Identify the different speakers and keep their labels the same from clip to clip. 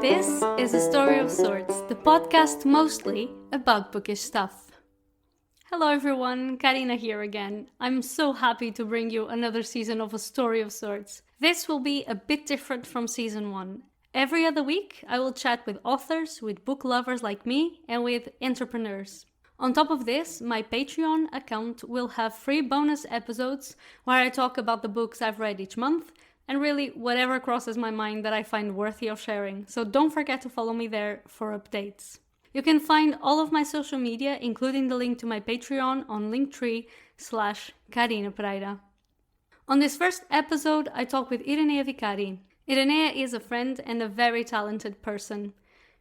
Speaker 1: This is A Story of Sorts, the podcast mostly about bookish stuff. Hello everyone, Carina here again. I'm so happy to bring you another season of A Story of Sorts. This will be a bit different from season 1. Every other week, I will chat with authors, with book lovers like me, and with entrepreneurs. On top of this, my Patreon account will have free bonus episodes where I talk about the books I've read each month, and really whatever crosses my mind that I find worthy of sharing. So don't forget to follow me there for updates. You can find all of my social media, including the link to my Patreon, on linktree/Carina. On this first episode, I talk with Irenea Vicari. Irenea is a friend and a very talented person.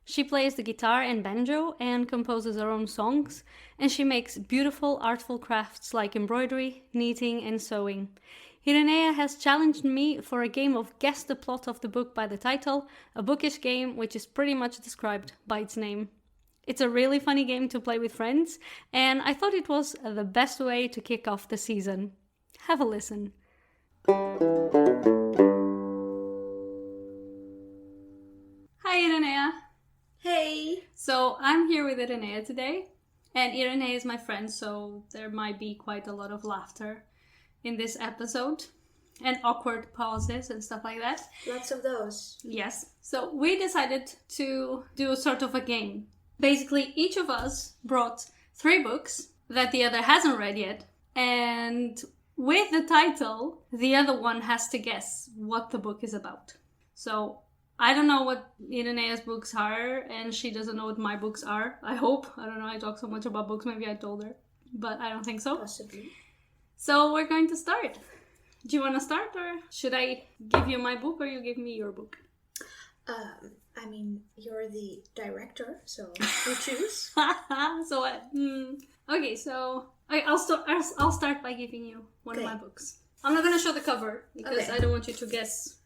Speaker 1: She plays the guitar and banjo and composes her own songs, and she makes beautiful, artful crafts like embroidery, knitting, and sewing. Irenea has challenged me for a game of Guess the Plot of the Book by the Title, a bookish game which is pretty much described by its name. It's a really funny game to play with friends, and I thought it was the best way to kick off the season. Have a listen. Hi Irenea.
Speaker 2: Hey!
Speaker 1: So I'm here with Irenea today, and Irenea is my friend, so there might be quite a lot of laughter in this episode, and awkward pauses and stuff like that.
Speaker 2: Lots of those.
Speaker 1: Yes. So we decided to do a sort of a game. Basically, each of us brought 3 books that the other hasn't read yet, and with the title, the other one has to guess what the book is about. So I don't know what Irenea's books are, and she doesn't know what my books are. I hope. I don't know, I talk so much about books, maybe I told her. But I don't think so.
Speaker 2: Possibly.
Speaker 1: So we're going to start. Do you want to start, or should I give you my book, or you give me your book?
Speaker 2: I mean, you're the director, so you choose.
Speaker 1: So what? Okay, so I'll start by giving you one of my books. I'm not going to show the cover because I don't want you to guess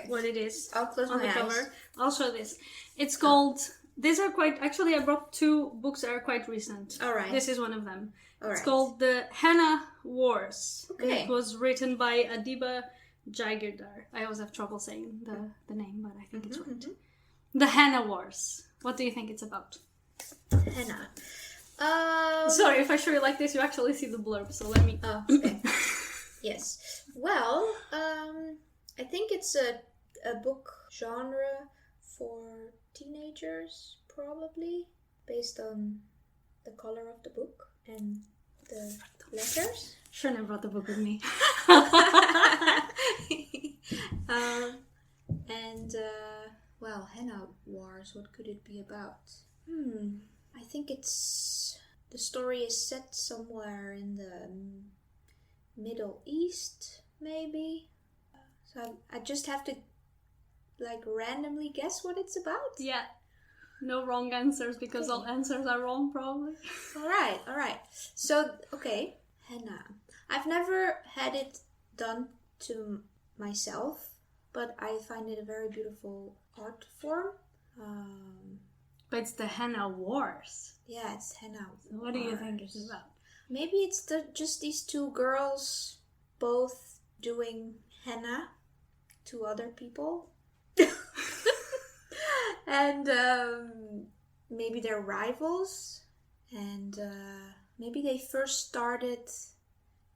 Speaker 1: what it is.
Speaker 2: I'll close my eyes.
Speaker 1: Cover. I'll show this. It's called. These are actually, I brought 2 books that are quite recent.
Speaker 2: All right.
Speaker 1: This is one of them. It's
Speaker 2: right.
Speaker 1: called The Henna Wars.
Speaker 2: Okay.
Speaker 1: It was written by Adiba Jaigirdar. I always have trouble saying the name, but I think it's right. The Henna Wars. What do you think it's about?
Speaker 2: Henna.
Speaker 1: Sorry, if I show you like this, you actually see the blurb, so let me...
Speaker 2: Oh, okay. Yes. Well, I think it's a book genre for teenagers, probably, based on the color of the book and the letters.
Speaker 1: Shouldn't have brought the book with me.
Speaker 2: Well, Henna Wars, what could it be about? I think the story is set somewhere in the Middle East, maybe. So I just have to, randomly guess what it's about?
Speaker 1: Yeah. No wrong answers, because all answers are wrong, probably.
Speaker 2: All right. So, Henna. I've never had it done to myself, but I find it a very beautiful art form.
Speaker 1: But it's the Henna Wars.
Speaker 2: Yeah, it's Henna Wars.
Speaker 1: What do you think it's about?
Speaker 2: Maybe it's just these 2 girls both doing henna to other people. And maybe they're rivals, and maybe they first started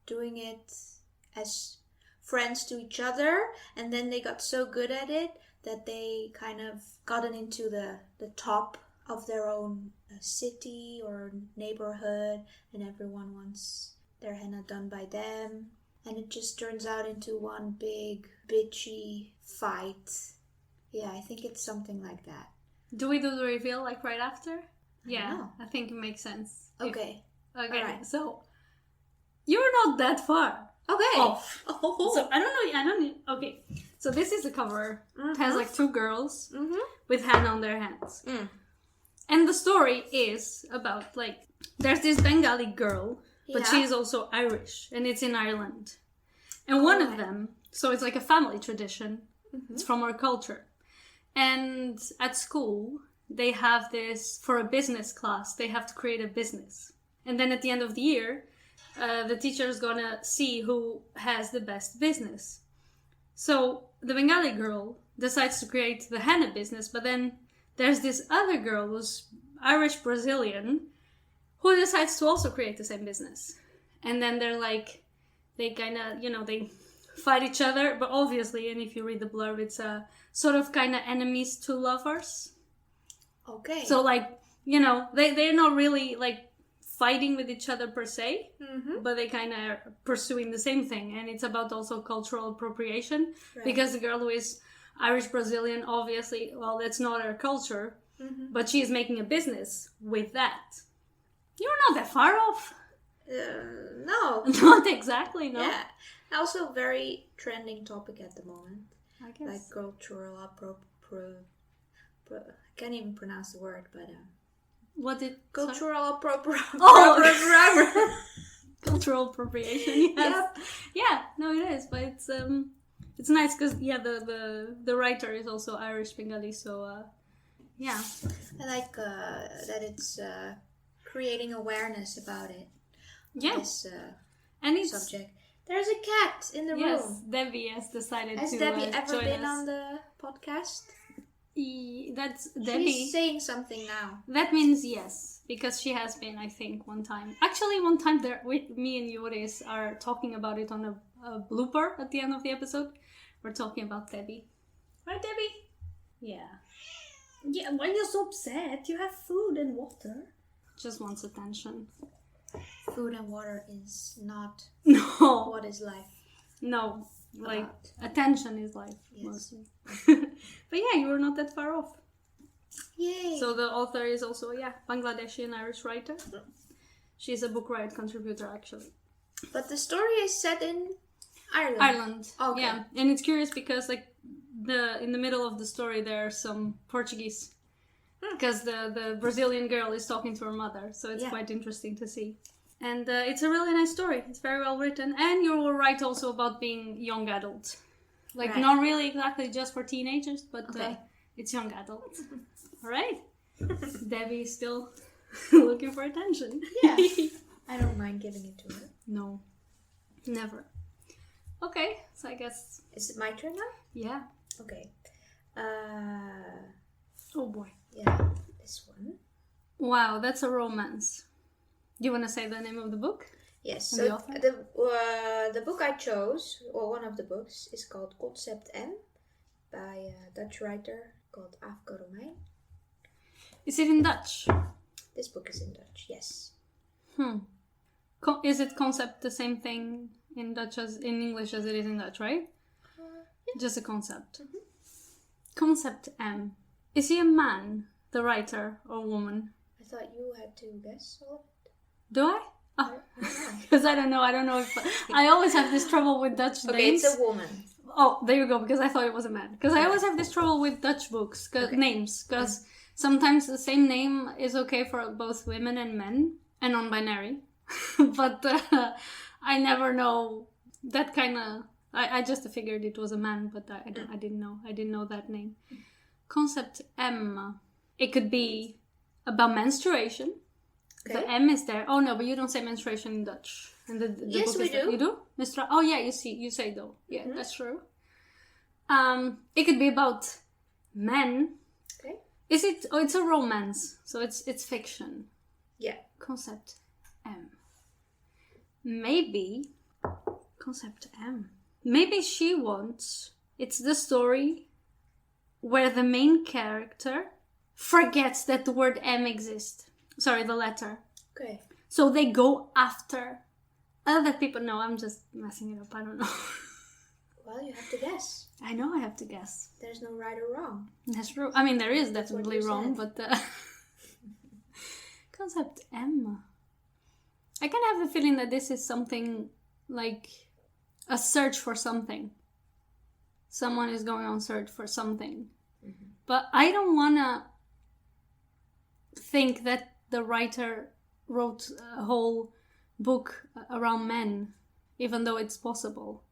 Speaker 2: doing it as friends to each other, and then they got so good at it that they kind of gotten into the top of their own city or neighborhood, and everyone wants their henna done by them, and it just turns out into one big bitchy fight. Yeah, I think it's something like that.
Speaker 1: Do we do the reveal right after?
Speaker 2: Yeah,
Speaker 1: I think it makes sense.
Speaker 2: Okay.
Speaker 1: Right. So you're not that far.
Speaker 2: Okay.
Speaker 1: Off. Oh. So I don't know. Okay. So this is the cover. It has 2 girls with henna on their hands. And the story is about there's this Bengali girl, but she's also Irish, and it's in Ireland. And one of them, so it's like a family tradition. It's from our culture. And at school, they have this, for a business class, they have to create a business. And then at the end of the year, the teacher is gonna see who has the best business. So the Bengali girl decides to create the henna business, but then there's this other girl who's Irish Brazilian who decides to also create the same business. And then they're like, they kind of, they fight each other. But obviously, and if you read the blurb, it's sort of kind of enemies to lovers.
Speaker 2: Okay.
Speaker 1: So like, they're not really like fighting with each other per se, but they kind of are pursuing the same thing. And it's about also cultural appropriation, because the girl who is Irish Brazilian, obviously, well, that's not her culture, but she is making a business with that. You're not that far off.
Speaker 2: No.
Speaker 1: Not exactly, no.
Speaker 2: Yeah. Also very trending topic at the moment.
Speaker 1: I guess.
Speaker 2: Like cultural I can't even pronounce the word, but
Speaker 1: What did...
Speaker 2: cultural appropriation.
Speaker 1: Cultural appropriation, yes. Yep. Yeah, no, it is, but it's nice because, the writer is also Irish Bengali, so, yeah.
Speaker 2: I like that it's creating awareness about it.
Speaker 1: Yeah.
Speaker 2: This
Speaker 1: and it's,
Speaker 2: subject. There's a cat in the room.
Speaker 1: Yes, Debbie has decided
Speaker 2: Has
Speaker 1: to
Speaker 2: Debbie ever
Speaker 1: join
Speaker 2: been
Speaker 1: us.
Speaker 2: on the podcast?
Speaker 1: That's Debbie.
Speaker 2: She's saying something now.
Speaker 1: That means yes, because she has been, I think, one time. Actually, one time there, with me and Joris are talking about it on a blooper at the end of the episode. We're talking about Debbie. Right, Debbie? Yeah. Yeah, why are you so upset? You have food and water. Just wants attention.
Speaker 2: Food and water is not
Speaker 1: No.
Speaker 2: what is life.
Speaker 1: No. Like,
Speaker 2: About.
Speaker 1: attention is life,
Speaker 2: Yes.
Speaker 1: mostly. But yeah, you were not that far off.
Speaker 2: Yay!
Speaker 1: So the author is also, Bangladeshi and Irish writer. She's a Book Riot contributor, actually.
Speaker 2: But the story is set in Ireland.
Speaker 1: Ireland.
Speaker 2: Okay.
Speaker 1: Yeah, and it's curious because like in the middle of the story there are some Portuguese, because the Brazilian girl is talking to her mother, so it's quite interesting to see. And it's a really nice story. It's very well written, and you're right also about being young adult, like not really exactly just for teenagers, but it's young adult. All right, Debbie is still looking for attention.
Speaker 2: Yeah, I don't mind giving it to her.
Speaker 1: No, never. Okay, so I guess...
Speaker 2: Is it my turn now?
Speaker 1: Yeah.
Speaker 2: Okay.
Speaker 1: Oh boy.
Speaker 2: Yeah, this one.
Speaker 1: Wow, that's a romance. Do you want to say the name of the book?
Speaker 2: Yes,
Speaker 1: And
Speaker 2: so
Speaker 1: the author?
Speaker 2: the book I chose, or one of the books, is called Concept M by a Dutch writer called Aafke Romein.
Speaker 1: Is it in Dutch?
Speaker 2: This book is in Dutch, yes.
Speaker 1: Is it concept the same thing in Dutch as in English as it is in Dutch, right? Just a concept. Concept M. Is he a man, the writer, or woman?
Speaker 2: I thought you had to guess all of it.
Speaker 1: Do I? Because I don't know. I don't know if... I always have this trouble with Dutch
Speaker 2: Okay,
Speaker 1: names.
Speaker 2: it's a woman.
Speaker 1: Oh, there you go, because I thought it was a man. Because I always have this trouble with Dutch books, names, because sometimes the same name is okay for both women and men, and non-binary. But I never know that kind of... I just figured it was a man, but I didn't know. I didn't know that name. Concept M. It could be about menstruation.
Speaker 2: Okay.
Speaker 1: The M is there. Oh no, but you don't say menstruation in Dutch. And the
Speaker 2: Yes,
Speaker 1: book
Speaker 2: we
Speaker 1: is there.
Speaker 2: do.
Speaker 1: You do? Oh yeah, you say though. Yeah, that's true. It could be about men.
Speaker 2: Okay.
Speaker 1: Is it? Oh, it's a romance, so it's fiction.
Speaker 2: Yeah.
Speaker 1: Concept M. Maybe concept M. Maybe she wants. It's the story where the main character forgets that the word M exists. Sorry, the letter.
Speaker 2: Okay.
Speaker 1: So they go after other people. No, I'm just messing it up. I don't know.
Speaker 2: Well, you have to guess.
Speaker 1: I know I have to guess.
Speaker 2: There's no right or wrong.
Speaker 1: That's true. I mean, there is
Speaker 2: That's what
Speaker 1: definitely
Speaker 2: you
Speaker 1: wrong,
Speaker 2: said.
Speaker 1: but concept M. I kind of have the feeling that this is something like a search for something. Someone is going on search for something. Mm-hmm. But I don't want to think that the writer wrote a whole book around men, even though it's possible.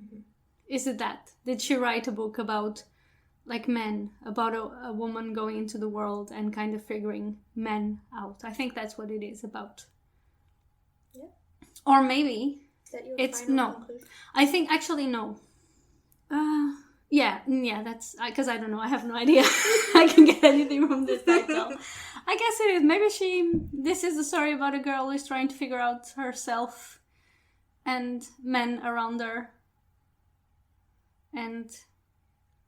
Speaker 1: Mm-hmm. Is it that? Did she write a book about like men, about a woman going into the world and kind of figuring men out? I think that's what it is about.
Speaker 2: Yeah.
Speaker 1: Or maybe
Speaker 2: Is that your
Speaker 1: it's
Speaker 2: final
Speaker 1: no.
Speaker 2: conclusion?
Speaker 1: I think actually no. Yeah, that's because I don't know. I have no idea. I can get anything from this title. I guess it is. Maybe this is a story about a girl who's trying to figure out herself and men around her. And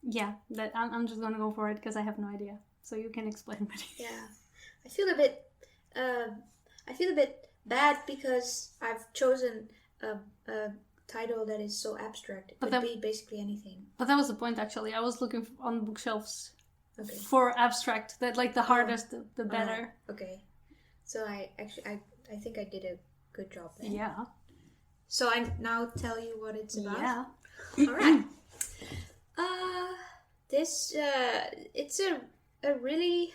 Speaker 1: yeah, that I'm just gonna go for it because I have no idea. So you can explain it.
Speaker 2: Yeah, I feel a bit bad because I've chosen a title that is so abstract. It could be basically anything.
Speaker 1: But that was the point, actually. I was looking on bookshelves
Speaker 2: for
Speaker 1: abstract. That like the hardest, the better.
Speaker 2: Okay. So I think I did a good job then.
Speaker 1: Yeah.
Speaker 2: So I now tell you what it's about.
Speaker 1: Yeah.
Speaker 2: All right. It's a really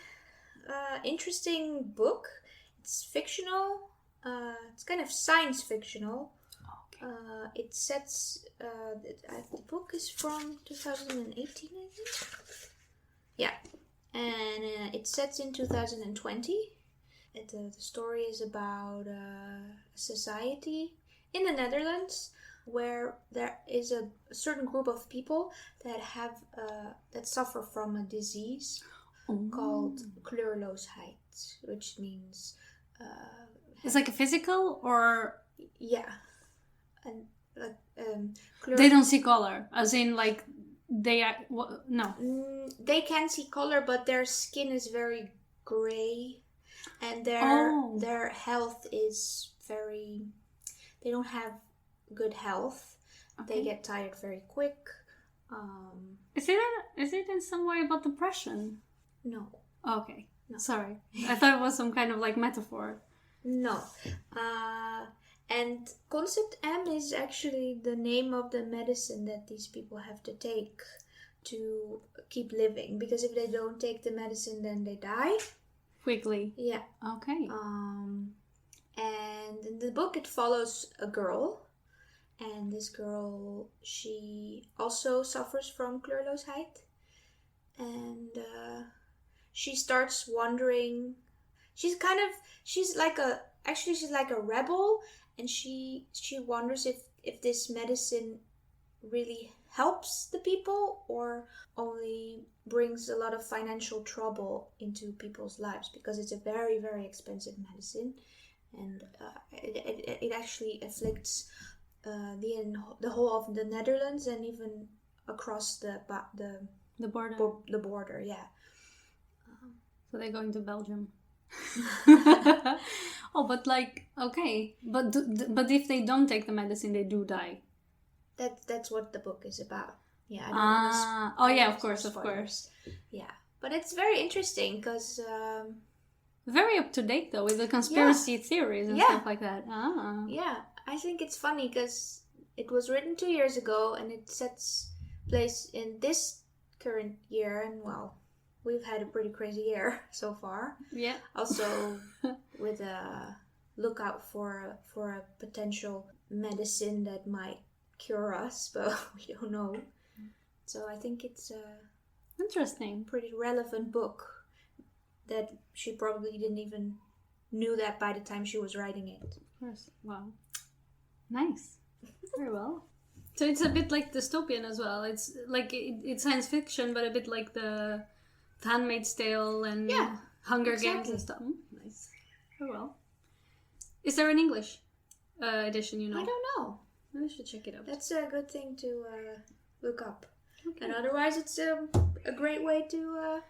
Speaker 2: interesting book. It's fictional. It's kind of science fictional. Okay. It sets. The book is from 2018, I think. Yeah, and it sets in 2020. The story is about a society in the Netherlands where there is a certain group of people that suffer from a disease called kleurloosheid, which means
Speaker 1: it's like a physical or
Speaker 2: and
Speaker 1: they don't see color, as in like they are no.
Speaker 2: They can see color, but their skin is very gray, and their health is very. They don't have good health. Okay. They get tired very quick.
Speaker 1: Is it in some way about depression?
Speaker 2: No.
Speaker 1: Okay. No. Sorry. I thought it was some kind of like metaphor.
Speaker 2: No. And Concept M is actually the name of the medicine that these people have to take to keep living. Because if they don't take the medicine, then they die.
Speaker 1: Quickly.
Speaker 2: Yeah.
Speaker 1: Okay.
Speaker 2: And in the book, it follows a girl. And this girl, she also suffers from kleurloosheid. And she starts wondering. She's like a rebel. And she wonders if this medicine really helps the people or only brings a lot of financial trouble into people's lives, because it's a very, very expensive medicine. And it actually afflicts the whole of the Netherlands and even across the
Speaker 1: border.
Speaker 2: The border, yeah.
Speaker 1: So they're going to Belgium. Oh, but like, okay, but if they don't take the medicine, they do die.
Speaker 2: That's what the book is about. Yeah.
Speaker 1: Of course.
Speaker 2: Yeah, but it's very interesting because.
Speaker 1: Very up to date though, with the conspiracy theories and stuff like that.
Speaker 2: Yeah, I think it's funny because it was written 2 years ago and it sets place in this current year, and well, we've had a pretty crazy year so far.
Speaker 1: Yeah.
Speaker 2: Also, with a lookout for a potential medicine that might cure us, but we don't know. So I think it's a
Speaker 1: interesting,
Speaker 2: pretty relevant book. That she probably didn't even knew that by the time she was writing it.
Speaker 1: Of course. Wow. Nice. Very well. So it's a bit like dystopian as well. It's like it's science fiction, but a bit like the Handmaid's Tale and Hunger Games and stuff. Nice. Very well. Is there an English edition, you know?
Speaker 2: I don't know.
Speaker 1: I should check it out.
Speaker 2: That's a good thing to look up. Okay. And otherwise it's a great way to...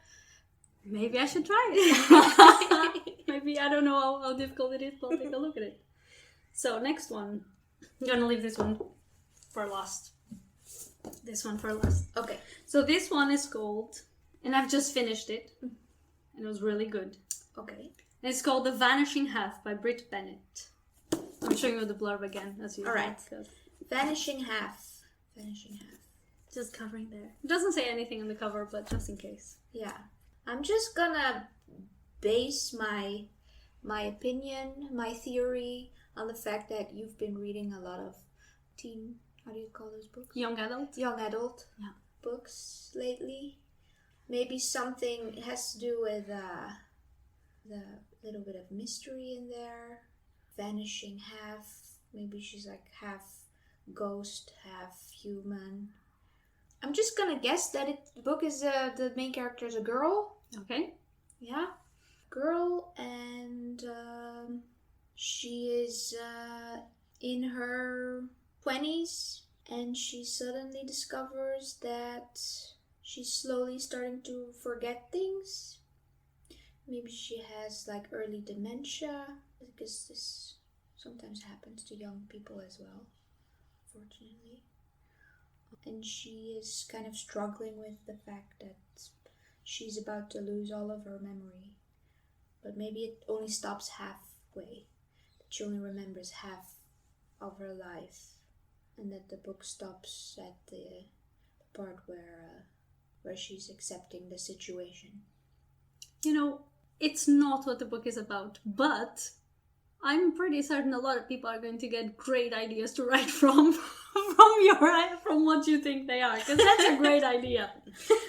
Speaker 1: Maybe I should try it. Maybe, I don't know how difficult it is, but I'll take a look at it. So, next one. I'm gonna leave this one for last. This one for last.
Speaker 2: Okay.
Speaker 1: So this one is called, and I've just finished it, and it was really good.
Speaker 2: Okay.
Speaker 1: And it's called The Vanishing Half by Brit Bennett. I'm showing you the blurb again, as usual.
Speaker 2: Alright. Vanishing Half. Vanishing Half.
Speaker 1: Just covering there. It doesn't say anything on the cover, but just in case.
Speaker 2: Yeah. I'm just gonna base my opinion, my theory on the fact that you've been reading a lot of how do you call those books?
Speaker 1: Young adult
Speaker 2: books lately. Maybe something has to do with the little bit of mystery in there. Vanishing half. Maybe she's like half ghost, half human. I'm just gonna guess that the book is the main character is a girl.
Speaker 1: Okay.
Speaker 2: Yeah, girl, and she is in her 20s, and she suddenly discovers that she's slowly starting to forget things. Maybe she has like early dementia, because this sometimes happens to young people as well, fortunately. And she is kind of struggling with the fact that she's about to lose all of her memory. But maybe it only stops halfway. That she only remembers half of her life. And that the book stops at the part where she's accepting the situation.
Speaker 1: You know, it's not what the book is about, but I'm pretty certain a lot of people are going to get great ideas to write from what you think they are, because that's a great idea.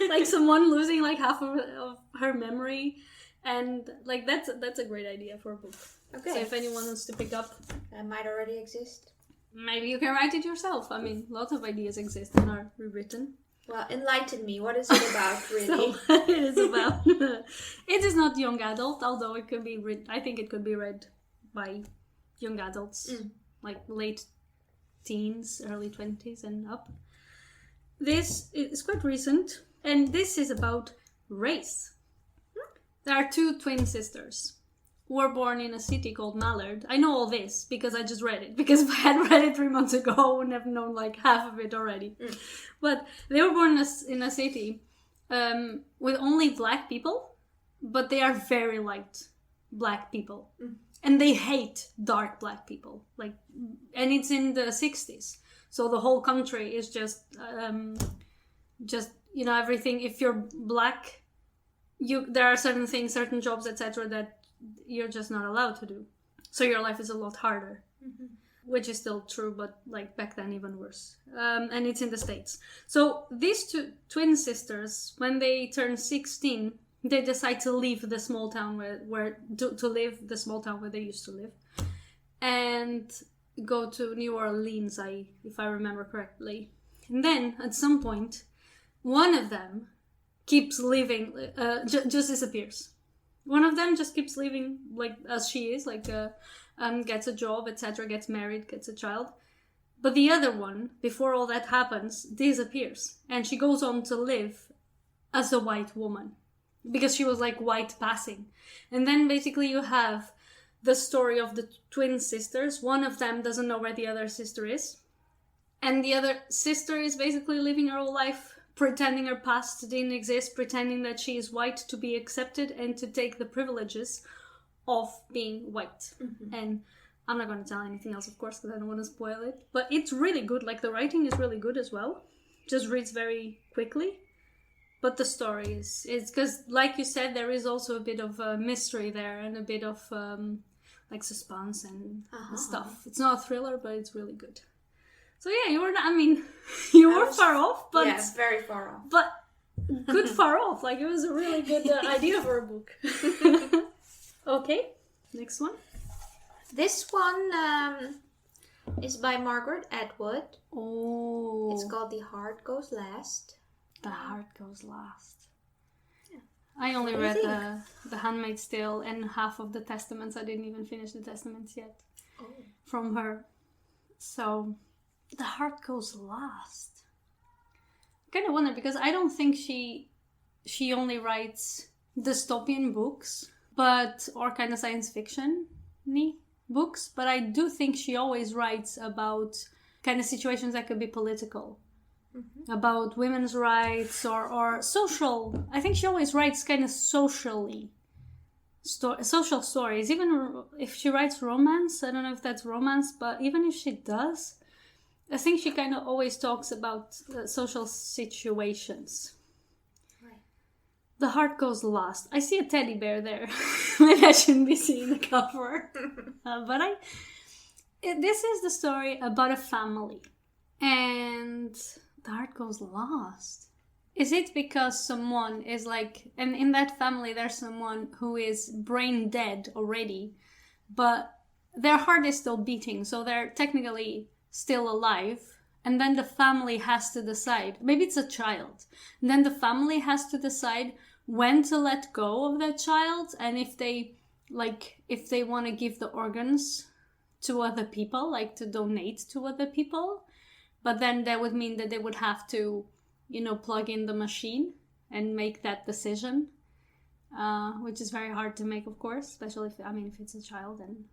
Speaker 1: Like someone losing like half of her memory, and like that's a great idea for a book.
Speaker 2: Okay.
Speaker 1: So if anyone wants to pick up,
Speaker 2: that might already exist.
Speaker 1: Maybe you can write it yourself. I mean, lots of ideas exist and are rewritten.
Speaker 2: Well, enlighten me. What is it about, really?
Speaker 1: So, it is about. It is not young adult, although it could be read. I think it could be read by young adults, like late teens, early 20s and up. This is quite recent, and this is about race. There are two twin sisters who were born in a city called Mallard. I know all this because I just read it, because if I had read it 3 months ago, I wouldn't have known like half of it already. But they were born in a city with only black people, but they are very light black people. And they hate dark black people. And it's in the 60s. So the whole country is just everything. If you're black, there are certain things, certain jobs, etc. that you're just not allowed to do. So your life is a lot harder. Which is still true, but like back then even worse. And it's in the States. So these two twin sisters, when they turn 16, they decide to leave the small town to live the small town where they used to live, and go to New Orleans, if I remember correctly. And then at some point, one of them keeps living, just disappears. One of them just keeps living like as she is, gets a job, etc., gets married, gets a child. But the other one, before all that happens, disappears, and she goes on to live as a white woman. Because she was like white passing. And then basically you have the story of the twin sisters. One of them doesn't know where the other sister is. And the other sister is basically living her whole life pretending her past didn't exist, pretending that she is white to be accepted and to take the privileges of being white. And I'm not going to tell anything else, of course, because I don't want to spoil it. But it's really good. Like, the writing is really good as well. Just reads very quickly. But the story is because, like you said, there is also a bit of mystery there and a bit of suspense and stuff. It's not a thriller, but it's really good. So yeah, you were far off, but
Speaker 2: yeah, very far off.
Speaker 1: But good far off. Like, it was a really good idea for a book. Okay, next one.
Speaker 2: This one is by Margaret Atwood.
Speaker 1: Oh,
Speaker 2: it's called The Heart Goes Last.
Speaker 1: The Heart Goes Last. Yeah. I only read the Handmaid's Tale and half of the Testaments. I didn't even finish the Testaments yet from her. So, The Heart Goes Last. I kind of wonder, because I don't think she only writes dystopian books, or kind of science fiction-y books, but I do think she always writes about kind of situations that could be political. About women's rights or social. I think she always writes kind of social stories. Even if she writes romance, I don't know if that's romance, but even if she does, I think she kind of always talks about social situations. Right. The Heart Goes Last. I see a teddy bear there. Maybe I shouldn't be seeing the cover. But this is the story about a family. And the heart goes lost. Is it because someone is and in that family there's someone who is brain dead already, but their heart is still beating, so they're technically still alive, and then the family has to decide. Maybe it's a child. And then the family has to decide when to let go of that child, and if they want to give the organs to other people, like to donate to other people. But then that would mean that they would have to, plug in the machine and make that decision, which is very hard to make, of course, especially if it's a child. And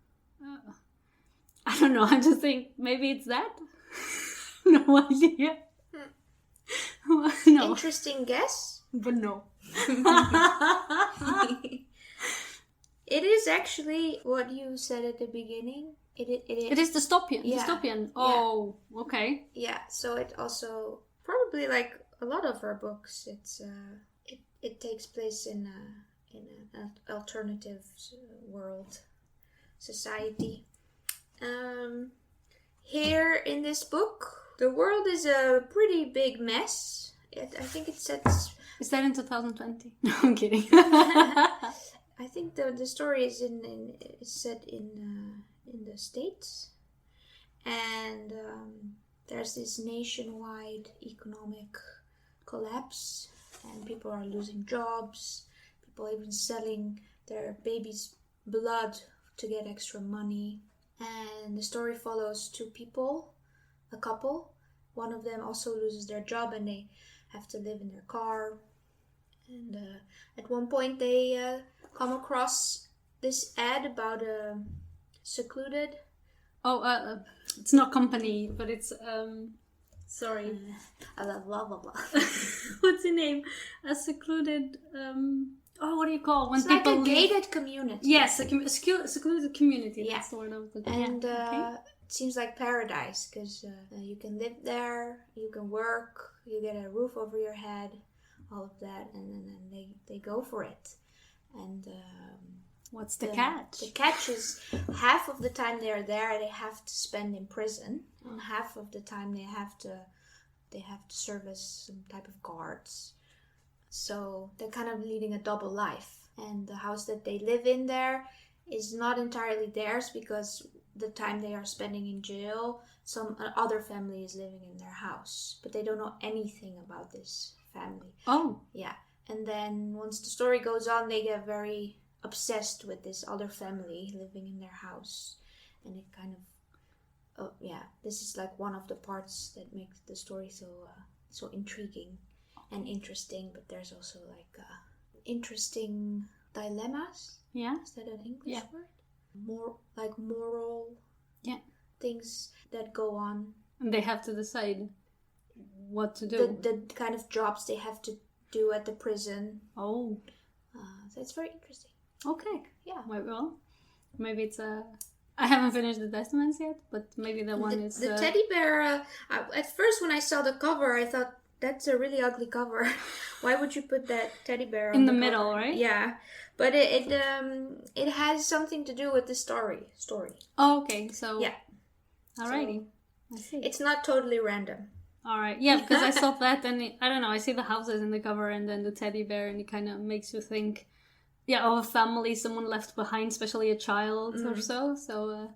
Speaker 1: I don't know. I just think maybe it's that. No idea. No.
Speaker 2: Interesting guess,
Speaker 1: but no.
Speaker 2: It is actually what you said at the beginning.
Speaker 1: It is dystopian.
Speaker 2: Yeah.
Speaker 1: Dystopian. Oh, yeah. Okay.
Speaker 2: Yeah. So it also probably, like a lot of our books, it takes place in an alternative world, society. Here in this book, the world is a pretty big mess. I think it sets.
Speaker 1: Is that in 2020? No, I'm kidding.
Speaker 2: I think the story is set in the States, and there's this nationwide economic collapse, and people are losing jobs. People are even selling their baby's blood to get extra money. And the story follows two people, a couple. One of them also loses their job, and they have to live in their car. And at one point they come across this ad about a secluded...
Speaker 1: it's not company, but it's... sorry.
Speaker 2: Blah, blah, blah.
Speaker 1: What's the name? A secluded... what do you call when
Speaker 2: it's
Speaker 1: people
Speaker 2: like a gated community.
Speaker 1: Yes, a secluded community.
Speaker 2: Yeah.
Speaker 1: That's the word I was looking for.
Speaker 2: And it seems like paradise, because you can live there, you can work, you get a roof over your head, all of that, and then they go for it. And
Speaker 1: what's the catch?
Speaker 2: The catch is half of the time they're there, they have to spend in prison, and half of the time they have to service some type of guards. So they're kind of leading a double life. And the house that they live in there is not entirely theirs, because the time they are spending in jail, some other family is living in their house. But they don't know anything about this family.
Speaker 1: Oh.
Speaker 2: Yeah. And then once the story goes on, they get very obsessed with this other family living in their house. And it kind of... this is like one of the parts that makes the story so intriguing and interesting, but there's also like interesting dilemmas.
Speaker 1: Yeah.
Speaker 2: Is that an English word? More like moral things that go on.
Speaker 1: And they have to decide what to do.
Speaker 2: The kind of jobs they have to do at the prison.
Speaker 1: Oh.
Speaker 2: So it's very interesting.
Speaker 1: Okay.
Speaker 2: Yeah.
Speaker 1: Well, maybe it's I haven't finished the Testaments yet, but maybe the one is...
Speaker 2: The teddy bear, at first when I saw the cover, I thought, that's a really ugly cover. Why would you put that teddy bear on
Speaker 1: in the
Speaker 2: cover?
Speaker 1: middle, right?
Speaker 2: Yeah, but it has something to do with the story.
Speaker 1: Oh, okay. So
Speaker 2: yeah.
Speaker 1: Alrighty, I see.
Speaker 2: It's not totally random.
Speaker 1: All right. Yeah, because I saw that, and I don't know. I see the houses in the cover, and then the teddy bear, and it kind of makes you think, of a family, someone left behind, especially a child or so. So,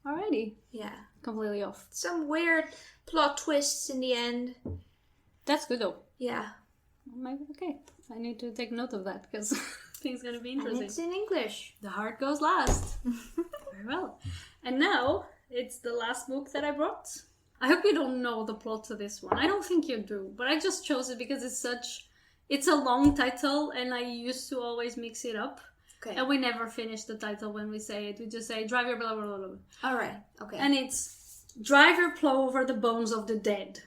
Speaker 1: alrighty.
Speaker 2: Yeah.
Speaker 1: Completely off.
Speaker 2: Some weird plot twists in the end.
Speaker 1: That's good though.
Speaker 2: Yeah.
Speaker 1: Maybe okay. I need to take note of that, because things gonna be interesting.
Speaker 2: And it's in English.
Speaker 1: The heart goes last. Very well. And now it's the last book that I brought. I hope you don't know the plot to this one. I don't think you do, but I just chose it because it's a long title, and I used to always mix it up.
Speaker 2: Okay.
Speaker 1: And we never finish the title when we say it. We just say drive your blah blah blah blah.
Speaker 2: All right. Okay.
Speaker 1: And it's Drive Your Plow Over the Bones of the Dead.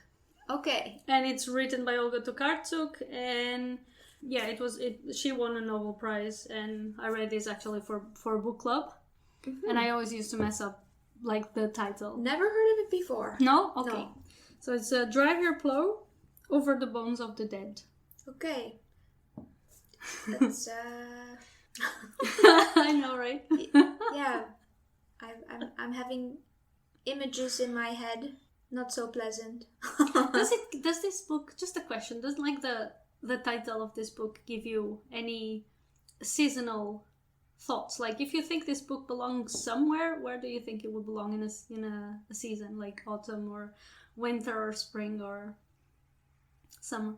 Speaker 2: Okay.
Speaker 1: And it's written by Olga Tokarczuk, and she won a Nobel Prize, and I read this actually for book club. Mm-hmm. And I always used to mess up like the title.
Speaker 2: Never heard of it before.
Speaker 1: No? Okay.
Speaker 2: No.
Speaker 1: So it's Drive Your Plow Over the Bones of the Dead.
Speaker 2: Okay. That's
Speaker 1: I know, right?
Speaker 2: Yeah. I'm having images in my head. Not so pleasant.
Speaker 1: Does this book, just a question, does like the title of this book give you any seasonal thoughts? Like, if you think this book belongs somewhere, where do you think it would belong in a season, like autumn or winter or spring or summer?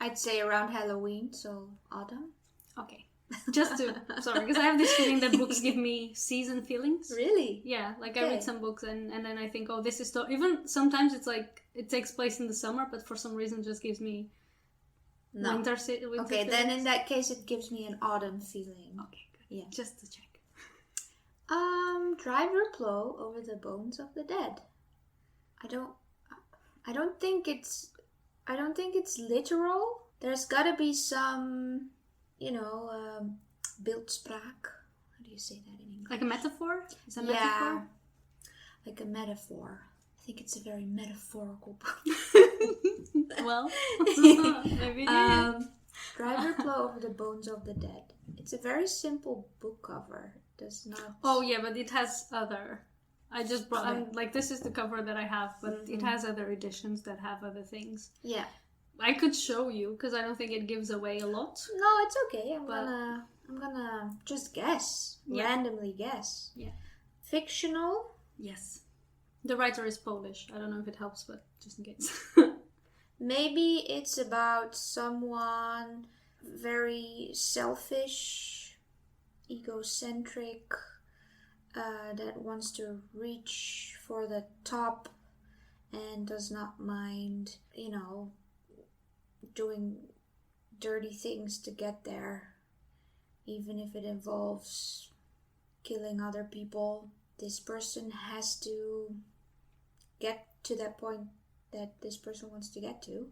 Speaker 2: I'd say around Halloween, so autumn.
Speaker 1: Okay. Just to, sorry, because I have this feeling that books give me season feelings.
Speaker 2: Really?
Speaker 1: Yeah, like
Speaker 2: Okay.
Speaker 1: I read some books and then I think, oh, this is, even sometimes it's like, it takes place in the summer, but for some reason it just gives me winter
Speaker 2: Okay,
Speaker 1: feelings.
Speaker 2: then in that case it gives me an autumn feeling.
Speaker 1: Okay, good.
Speaker 2: Yeah.
Speaker 1: Just to check.
Speaker 2: Drive your plow over the bones of the dead. I don't think it's literal. There's gotta be some, beeldspraak. How do you say that in English?
Speaker 1: Like a metaphor? Is a
Speaker 2: Yeah,
Speaker 1: metaphor?
Speaker 2: like a metaphor. I think it's a very metaphorical book.
Speaker 1: Well, maybe it is.
Speaker 2: Drive your plow over the bones of the dead. It's a very simple book cover. It does not...
Speaker 1: Oh yeah, but it has other... I just brought... like, this is the cover that I have, but it has other editions that have other things.
Speaker 2: Yeah.
Speaker 1: I could show you, because I don't think it gives away a lot.
Speaker 2: No, it's okay. I'm gonna just guess.
Speaker 1: Yeah.
Speaker 2: Randomly guess.
Speaker 1: Yeah.
Speaker 2: Fictional?
Speaker 1: Yes. The writer is Polish. I don't know if it helps, but just in case.
Speaker 2: Maybe it's about someone very selfish, egocentric, that wants to reach for the top and does not mind, doing dirty things to get there, even if it involves killing other people. This person has to get to that point that this person wants to get to.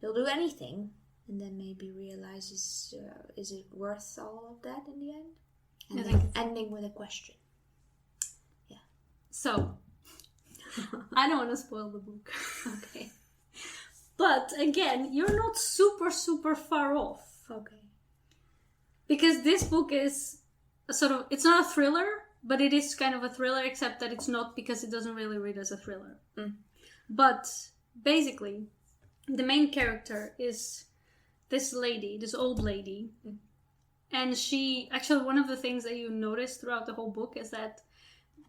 Speaker 2: He'll do anything, and then maybe realizes, is it worth all of that in the end? And then ending with a question. Yeah.
Speaker 1: So, I don't want to spoil the book.
Speaker 2: Okay.
Speaker 1: But again, you're not super, super far off.
Speaker 2: Okay.
Speaker 1: Because this book is it's not a thriller, but it is kind of a thriller, except that it's not, because it doesn't really read as a thriller. But basically, the main character is this old lady. And she, actually, one of the things that you notice throughout the whole book is that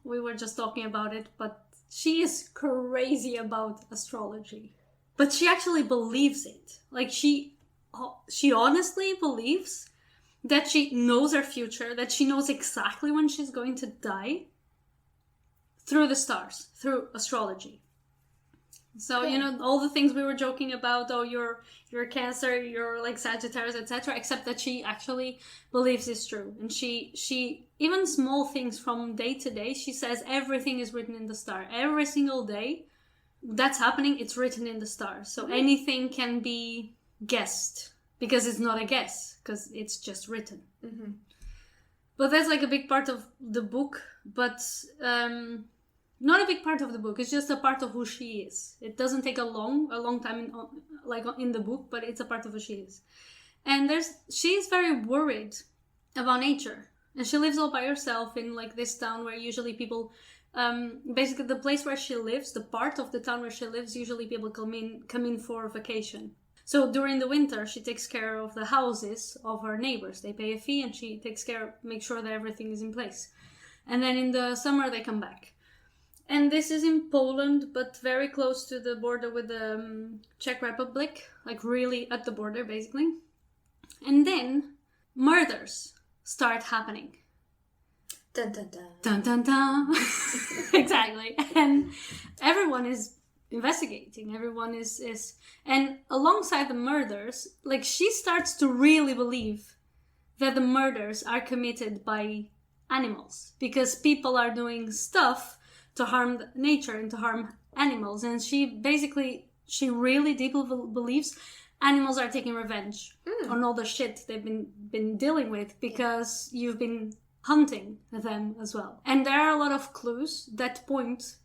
Speaker 1: we were just talking about it, but she is crazy about astrology. But she actually believes it. Like, she honestly believes that she knows her future, that she knows exactly when she's going to die through the stars, through astrology. So, all the things we were joking about, oh, you're Cancer, you're like Sagittarius, etc., except that she actually believes it's true. And she even small things from day to day, she says everything is written in the star. Every single day that's happening, it's written in the stars. So anything can be guessed, because it's not a guess, because it's just written. But that's like a big part of the book, but not a big part of the book. It's just a part of who she is. It doesn't take a long time in the book, but it's a part of who she is. And she's very worried about nature, and she lives all by herself in like this town where usually people, basically the place where she lives, the part of the town where she lives, usually people come in for vacation. So during the winter, she takes care of the houses of her neighbors. They pay a fee, and she makes sure that everything is in place. And then in the summer, they come back. And this is in Poland, but very close to the border with the Czech Republic, like really at the border, basically. And then murders start happening.
Speaker 2: Dun dun dun.
Speaker 1: Dun dun dun. Exactly. And everyone is investigating. Everyone is... And alongside the murders, like, she starts to really believe that the murders are committed by animals. Because people are doing stuff to harm nature and to harm animals. And she really deeply believes animals are taking revenge on all the shit they've been dealing with, because you've been hunting them as well. And there are a lot of clues that point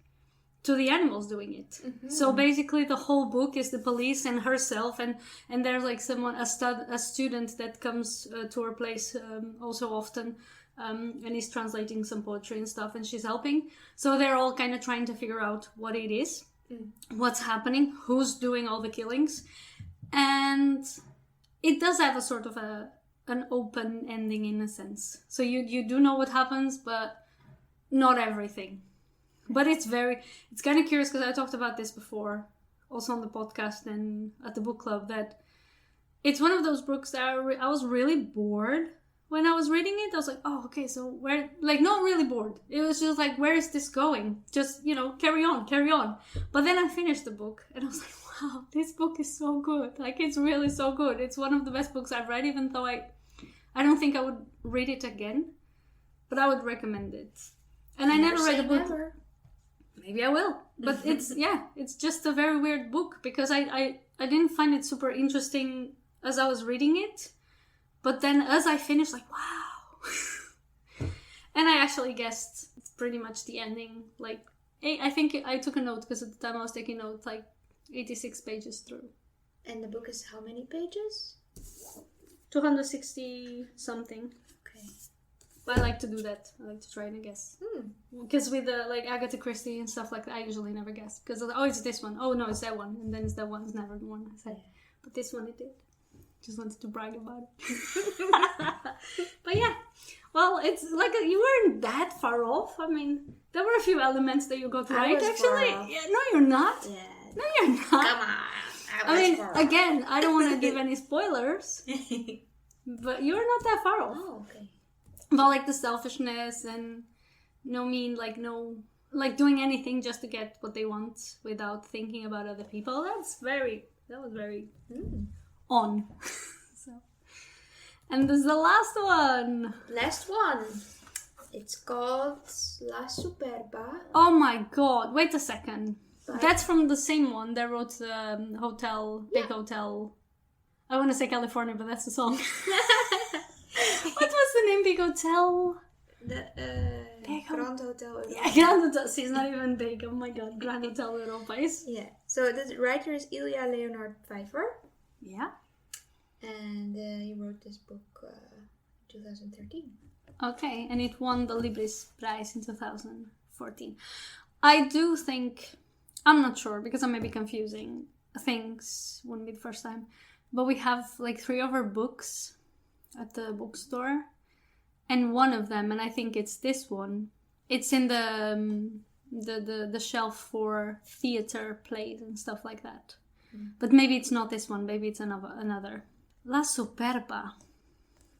Speaker 1: to the animals doing it. So basically the whole book is the police and herself, and there's like a student that comes to her place also often, and he's translating some poetry and stuff, and she's helping. So they're all kind of trying to figure out what it is, what's happening, who's doing all the killings. And it does have a sort of an open ending in a sense. So you do know what happens, but not everything. But it's kind of curious because I talked about this before, also on the podcast and at the book club, that it's one of those books that I was really bored when I was reading it. I was like, oh, okay, so where, like, not really bored. It was just like, where is this going? Just, carry on. But then I finished the book and I was like, wow, this book is so good. Like, it's really so good. It's one of the best books I've read, even though I don't think I would read it again, but I would recommend it. And I never read the book. Never. Maybe I will. But it's just a very weird book because I didn't find it super interesting as I was reading it. But then as I finished, like, wow. And I actually guessed pretty much the ending. Like, I think I took a note because at the time I was taking notes, like 86 pages through.
Speaker 2: And the book is how many pages?
Speaker 1: 260 something.
Speaker 2: Okay.
Speaker 1: I like to do that. I like to try and guess. Because with like Agatha Christie and stuff like that, I usually never guess. Because it's this one. Oh no, it's that one. And then it's that one. It's never the one I say. Yeah. But this one it did. Just wanted to brag about it. But yeah. Well, it's like you weren't that far off. I mean, there were a few elements that you got right. Actually, yeah, no, you're not. Yeah. No, you're not.
Speaker 2: Come on.
Speaker 1: I mean, again, I don't want to give any spoilers. But you're not that far off.
Speaker 2: Oh, okay.
Speaker 1: But like the selfishness and doing anything just to get what they want without thinking about other people. That was very on. So, and there's the last one.
Speaker 2: Last one. It's called La Superba.
Speaker 1: Oh my god! Wait a second. But that's from the same one that wrote Big Hotel. I want to say California, but that's the song. What was the name? Big Hotel?
Speaker 2: Grand Hotel Europa.
Speaker 1: Yeah, Grand Hotel. See, it's not even big. Oh my god, Grand Hotel Europa is.
Speaker 2: Yeah. So the writer is Ilja Leonard Pfeijffer.
Speaker 1: Yeah.
Speaker 2: And he wrote this book in 2013.
Speaker 1: Okay, and it won the Libris Prize in 2014. I do think, I'm not sure because I may be confusing things, wouldn't be the first time, but we have like 3 of her books at the bookstore, and one of them, and I think it's this one, it's in the shelf for theater plays and stuff like that. But maybe it's not this one, maybe it's another. La Superba.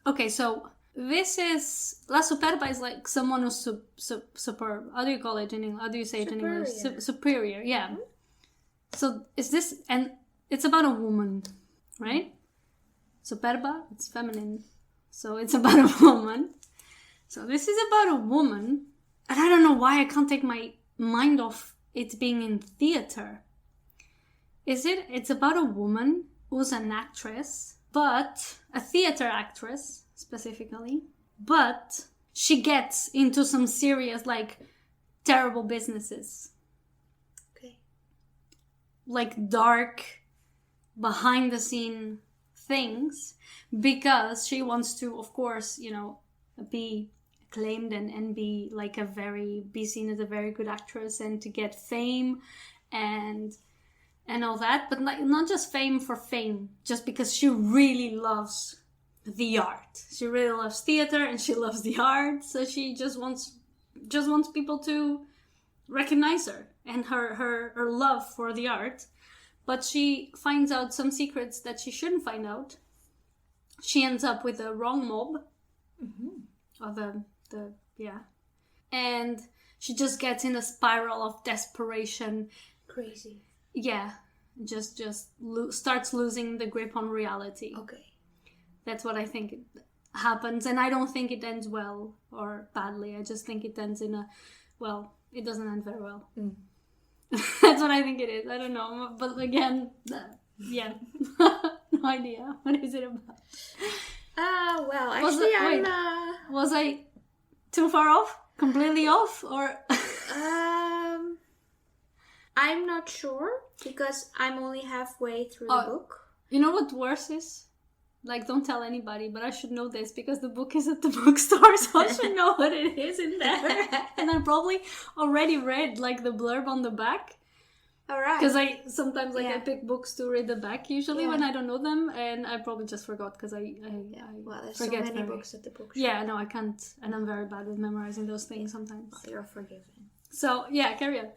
Speaker 1: Okay, so this is... La Superba is like someone who's superb. How do you call it in English? How do you say it in English? Superior, yeah. Mm-hmm. So is this... And it's about a woman, right? Superba, it's feminine. So it's about a woman. So this is about a woman. And I don't know why I can't take my mind off it being in theater. It's about a woman who's an actress, but a theater actress specifically, but she gets into some serious, like, terrible businesses.
Speaker 2: Okay.
Speaker 1: Like dark, behind the scene things, because she wants to, of course, be acclaimed and be like be seen as a very good actress and to get fame and all that, but like not just fame for fame, just because she really loves the art. She really loves theater and she loves the art, so she just wants people to recognize her and her love for the art. But she finds out some secrets that she shouldn't find out. She ends up with the wrong mob. Mm-hmm. Or and she just gets in a spiral of desperation.
Speaker 2: Crazy.
Speaker 1: Yeah, just starts losing the grip on reality.
Speaker 2: Okay.
Speaker 1: That's what I think happens, and I don't think it ends well or badly. I just think it ends it doesn't end very well. Mm. That's what I think it is. I don't know, but again, yeah, no idea. What is it about?
Speaker 2: Well, actually,
Speaker 1: was I too far off? Completely off, or?
Speaker 2: I'm not sure because I'm only halfway through the book.
Speaker 1: You know what worse is? Like, don't tell anybody, but I should know this because the book is at the bookstore, so I should know what it is in there. And I probably already read like the blurb on the back.
Speaker 2: All right.
Speaker 1: Because I sometimes I pick books to read the back usually when I don't know them, and I probably just forgot because I
Speaker 2: there's
Speaker 1: forget
Speaker 2: so many books at the bookstore.
Speaker 1: Yeah, no, I can't, and I'm very bad with memorizing those things sometimes.
Speaker 2: Well, you're forgiven.
Speaker 1: So, yeah, carry on.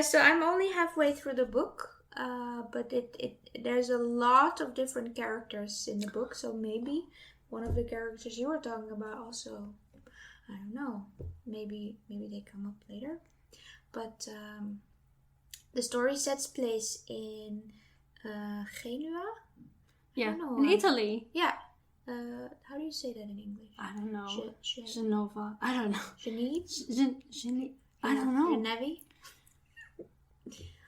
Speaker 2: So I'm only halfway through the book, but there's a lot of different characters in the book, so maybe one of the characters you were talking about also, I don't know, maybe they come up later. But the story sets place in Genua.
Speaker 1: Yeah, in Italy.
Speaker 2: Yeah. How do you say that in English?
Speaker 1: I don't know. Genova. I don't know.
Speaker 2: Geneve?
Speaker 1: I don't know.
Speaker 2: Genevi?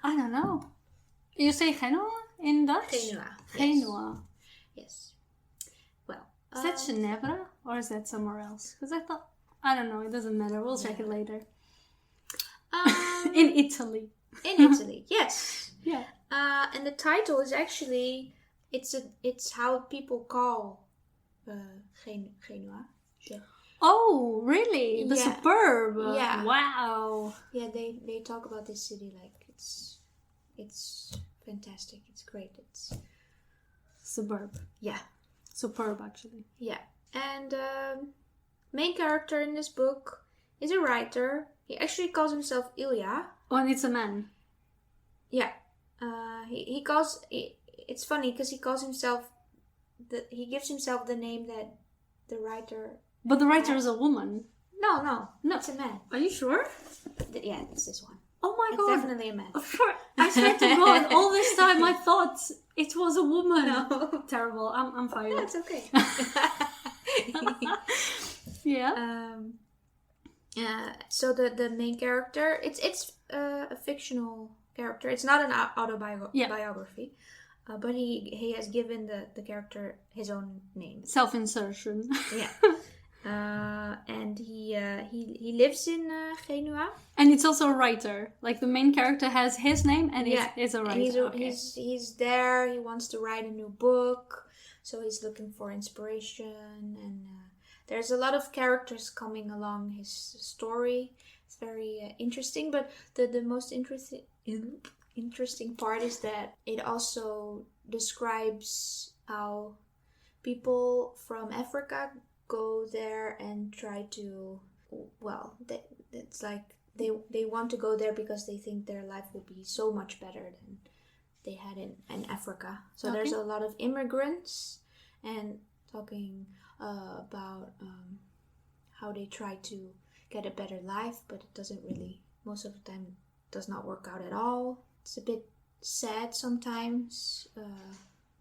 Speaker 1: I don't know. You say Genoa in Dutch?
Speaker 2: Genua. Yes. Well.
Speaker 1: Is that Ginebra or is that somewhere else? Because I don't know. It doesn't matter. We'll check it later. In Italy.
Speaker 2: In Italy, yes.
Speaker 1: Yeah.
Speaker 2: And the title is actually, it's how people call Genua.
Speaker 1: Oh, really? The Superba.
Speaker 2: Yeah.
Speaker 1: Wow.
Speaker 2: Yeah, they talk about this city like it's fantastic. It's great. It's
Speaker 1: Superb.
Speaker 2: Yeah.
Speaker 1: Superb, actually.
Speaker 2: Yeah. And main character in this book is a writer. He actually calls himself Ilja.
Speaker 1: Oh, and it's a man.
Speaker 2: Yeah. It's funny because he calls himself, he gives himself the name that the writer.
Speaker 1: But the writer is a woman.
Speaker 2: No, it's a man.
Speaker 1: Are you sure?
Speaker 2: Yeah, it's this one.
Speaker 1: Oh my
Speaker 2: it's
Speaker 1: god.
Speaker 2: It's definitely a man.
Speaker 1: Sure. I swear to God, all this time I thought it was a woman.
Speaker 2: No.
Speaker 1: Terrible. I'm fired.
Speaker 2: No, it's okay.
Speaker 1: Yeah.
Speaker 2: So the main character, it's a fictional character. It's not an autobiography, but he has given the character his own name.
Speaker 1: Self-insertion.
Speaker 2: Yeah. And he lives in Genua.
Speaker 1: And it's also a writer. Like the main character has his name and is a writer.
Speaker 2: And he's there. He wants to write a new book, so he's looking for inspiration. And there's a lot of characters coming along his story. It's very interesting. But the most interesting part is that it also describes how people from Africa go there and try to, it's like they want to go there because they think their life will be so much better than they had in Africa. So there's a lot of immigrants and talking about how they try to get a better life, but it doesn't really, most of the time, does not work out at all. It's a bit sad sometimes,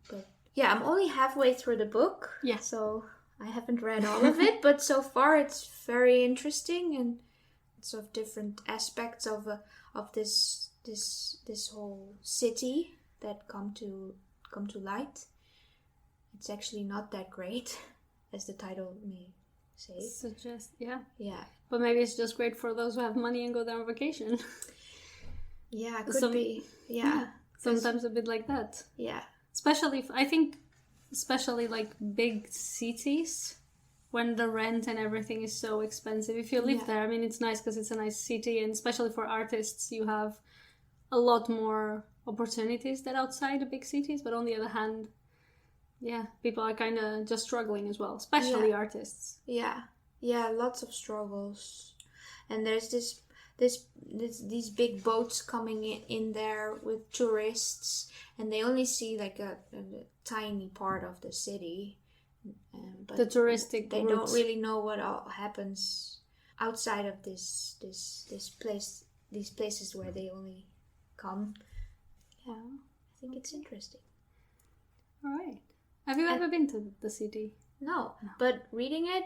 Speaker 2: but yeah, I'm only halfway through the book.
Speaker 1: Yeah.
Speaker 2: So I haven't read all of it, but so far it's very interesting and it's of different aspects of this whole city that come to light. It's actually not that great, as the title may say.
Speaker 1: Suggest, yeah.
Speaker 2: Yeah.
Speaker 1: But maybe it's just great for those who have money and go there on vacation.
Speaker 2: Yeah, could be. Yeah.
Speaker 1: Sometimes a bit like that.
Speaker 2: Yeah.
Speaker 1: Especially like big cities, when the rent and everything is so expensive. If you live there, I mean, it's nice because it's a nice city, and especially for artists, you have a lot more opportunities than outside the big cities. But on the other hand, people are kind of just struggling as well, especially artists.
Speaker 2: Yeah, lots of struggles, and there's these big boats coming in there with tourists, and they only see like a tiny part of the city. But
Speaker 1: the touristic
Speaker 2: they
Speaker 1: route.
Speaker 2: Don't really know what all happens outside of this place, these places where they only come. Yeah, I think it's interesting.
Speaker 1: All right. Have you ever been to the city?
Speaker 2: No, but reading it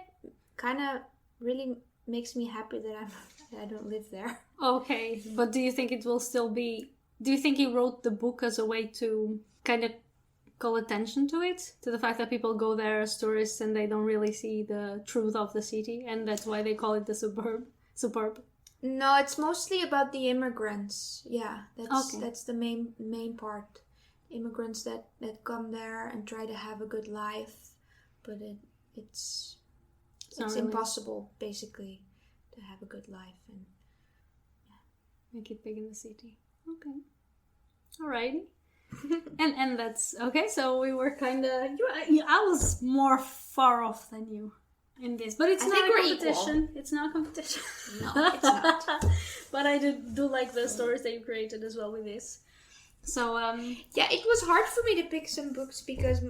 Speaker 2: kind of really makes me happy that I don't live there.
Speaker 1: Okay, but do you think it will still be... Do you think he wrote the book as a way to kind of call attention to it? To the fact that people go there as tourists and they don't really see the truth of the city, and that's why they call it the Superb?
Speaker 2: No, it's mostly about the immigrants. Yeah, that's the main part. Immigrants that come there and try to have a good life, but it's impossible basically to have a good life and
Speaker 1: make it big in the city. Okay, alrighty. and that's okay. So we were kind of I was more far off than you. in this. But it's
Speaker 2: I
Speaker 1: not
Speaker 2: think
Speaker 1: a
Speaker 2: we're
Speaker 1: competition. It's not a competition.
Speaker 2: No, it's not.
Speaker 1: But I do like the stories that you created as well with this. So,
Speaker 2: yeah, it was hard for me to pick some books because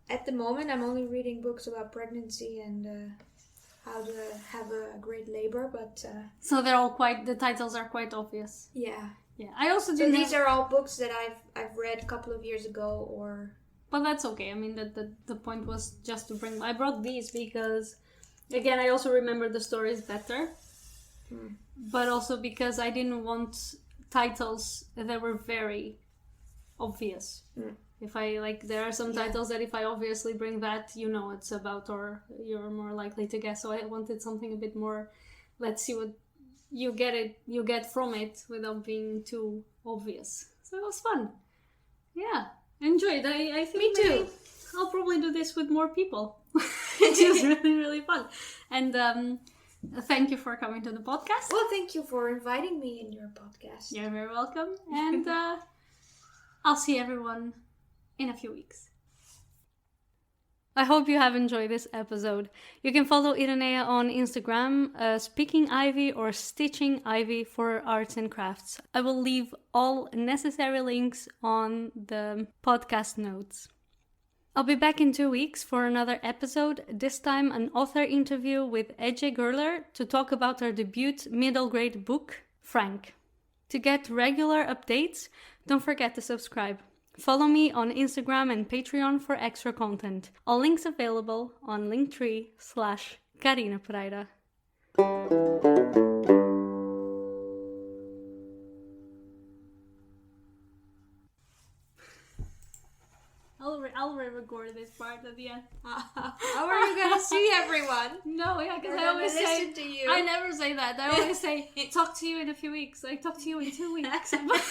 Speaker 2: at the moment I'm only reading books about pregnancy and how to have a great labor, but...
Speaker 1: so the titles are quite obvious.
Speaker 2: Yeah.
Speaker 1: Yeah, I also do.
Speaker 2: So these are all books that I've read a couple of years ago, or...
Speaker 1: But that's okay. I mean, the point was just to bring... I brought these because, again, I also remember the stories better. But also because I didn't want titles that were very obvious. If I, there are some titles that if I obviously bring that, you know it's about, or you're more likely to guess. So I wanted something a bit more, let's see what you get from it without being too obvious. So it was fun. Yeah, enjoyed. I think
Speaker 2: Me too.
Speaker 1: I'll probably do this with more people. It is really, really fun. And thank you for coming to the podcast.
Speaker 2: Well, thank you for inviting me in your podcast.
Speaker 1: You're very welcome. And I'll see everyone in a few weeks. I hope you have enjoyed this episode. You can follow Irenea on Instagram, Speaking Ivy or Stitching Ivy for arts and crafts. I will leave all necessary links on the podcast notes. I'll be back in 2 weeks for another episode, this time an author interview with Jaigirdar to talk about her debut middle grade book, Frank. To get regular updates, don't forget to subscribe. Follow me on Instagram and Patreon for extra content. All links available on linktree/Carina Pereira. I'll re-record this part at the end.
Speaker 2: How are you gonna see everyone?
Speaker 1: No, yeah, because I always
Speaker 2: listen to you.
Speaker 1: I never say that. I always say, talk to you in a few weeks. Like, talk to you in 2 weeks. But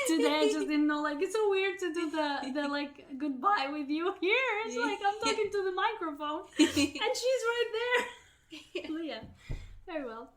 Speaker 1: today I just didn't know, it's so weird to do the goodbye with you here. It's like I'm talking to the microphone and she's right there. Yeah, very well.